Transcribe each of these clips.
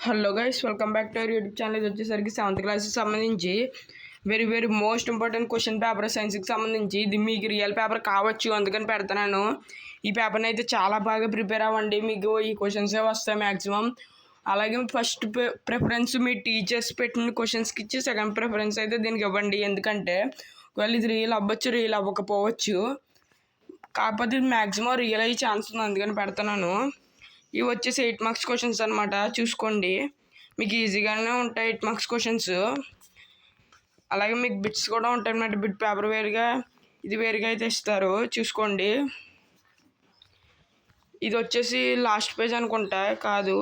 Hello guys, welcome back to our YouTube channel. ఇది వచ్చేసరికి 7th క్లాస్కి సంబంధించి very most important question paper సైన్స్కి సంబంధించి. ఇది మీకు రియల్ పేపర్ కావచ్చు, అందుకని పెడతాను. ఈ పేపర్ని అయితే చాలా బాగా ప్రిపేర్ అవ్వండి, మీకు ఈ క్వశ్చన్సే వస్తాయి మ్యాక్సిమం. అలాగే ఫస్ట్ ప్రిఫరెన్స్ మీ టీచర్స్ పెట్టిన క్వశ్చన్స్కి ఇచ్చి సెకండ్ ప్రిఫరెన్స్ అయితే దీనికి ఇవ్వండి. ఎందుకంటే ఒకవేళ ఇది రియల్ అవ్వచ్చు, రియల్ అవ్వకపోవచ్చు. కాకపోతే ఇది మ్యాక్సిమం రియల్ అయ్యే ఛాన్స్ ఉంది, అందుకని పెడుతున్నాను. ఇవి వచ్చేసి 8 మార్క్స్ క్వశ్చన్స్ అనమాట. చూసుకోండి, మీకు ఈజీగానే ఉంటాయి 8 మార్క్స్ క్వశ్చన్స్. అలాగే మీకు బిట్స్ కూడా ఉంటాయి అన్నమాట. బిట్ పేపర్ వేరుగా, ఇది వేరుగా అయితే ఇస్తారు, చూసుకోండి. ఇది వచ్చేసి లాస్ట్ పేజ్ అనుకుంటా, కాదు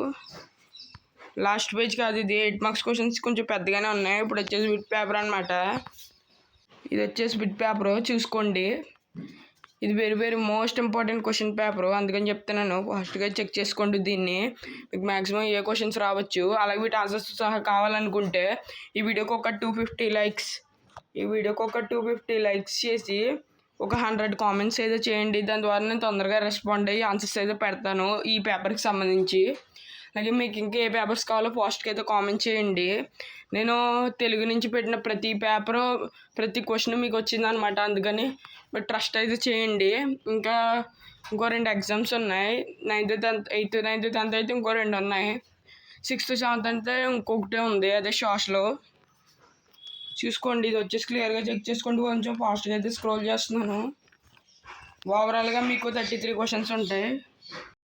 లాస్ట్ పేజ్ కాదు, ఇది 8 మార్క్స్ క్వశ్చన్స్ కొంచెం పెద్దగానే ఉన్నాయి. ఇప్పుడు వచ్చేసి బిట్ పేపర్ అనమాట. ఇది వచ్చేసి బిట్ పేపర్, చూసుకోండి. ఇది very most important question paper, అందుకని చెప్తున్నాను. ఫస్ట్గా చెక్ చేసుకోండి దీన్ని, మీకు మ్యాక్సిమం ఏ క్వశ్చన్స్ రావచ్చు. అలాగే వీటి ఆన్సర్స్ సహా కావాలనుకుంటే ఈ వీడియోకి ఒక 250 లైక్స్, ఈ వీడియోకి ఒక 250 లైక్స్ చేసి ఒక 100 కామెంట్స్ అయితే చేయండి. దాని ద్వారా నేను తొందరగా రెస్పాండ్ అయ్యి ఆన్సర్స్ అయితే పెడతాను ఈ పేపర్కి సంబంధించి. అలాగే మీకు ఇంకా ఏ పేపర్స్ కావాలో ఫాస్ట్గా అయితే కామెంట్ చేయండి. నేను తెలుగు నుంచి పెట్టిన ప్రతి పేపరు, ప్రతి క్వశ్చన్ మీకు వచ్చిందనమాట, అందుకని మీరు ట్రస్ట్ అయితే చేయండి. ఇంకా ఇంకో 2 ఎగ్జామ్స్ ఉన్నాయి. 9th 10th 8th 9th 10th అయితే ఇంకో 2 ఉన్నాయి. 6th 7th అయితే ఇంకొకటే ఉంది, అదే సోషల్. చూసుకోండి, ఇది వచ్చేసి క్లియర్గా చెక్ చేసుకోండి. కొంచెం ఫాస్ట్గా అయితే స్క్రోల్ చేస్తున్నాను. ఓవరాల్గా మీకు 33 క్వశ్చన్స్ ఉంటాయి.